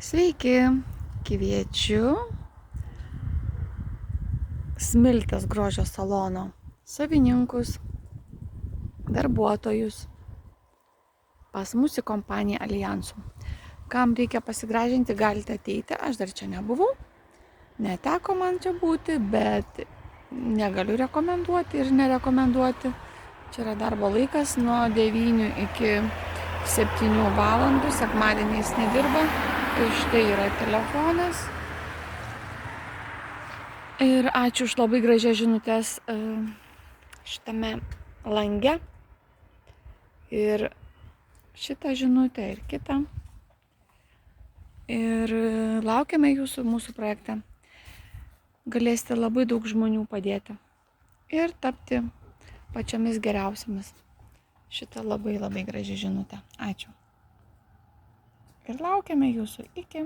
Sveiki, kviečiu Smiltės grožio salono savininkus, darbuotojus pas mus į kompaniją Aljansų. Kam reikia pasigražinti, galite ateiti. Aš dar čia nebuvau, neteko man čia būti, bet negaliu rekomenduoti ir nerekomenduoti. Čia yra darbo laikas nuo 9 iki 7 valandų, sekmadieniais nedirba. Ir štai yra telefonas. Ir ačiū už labai gražias žinutes šitame lange. Ir šitą žinutę ir kitą. Ir laukiame jūsų mūsų projekte. Galėsite labai daug žmonių padėti ir tapti pačiamis geriausiamis. Šitą labai graži žinutė. Ačiū. Ir laukiame jūsų. Iki.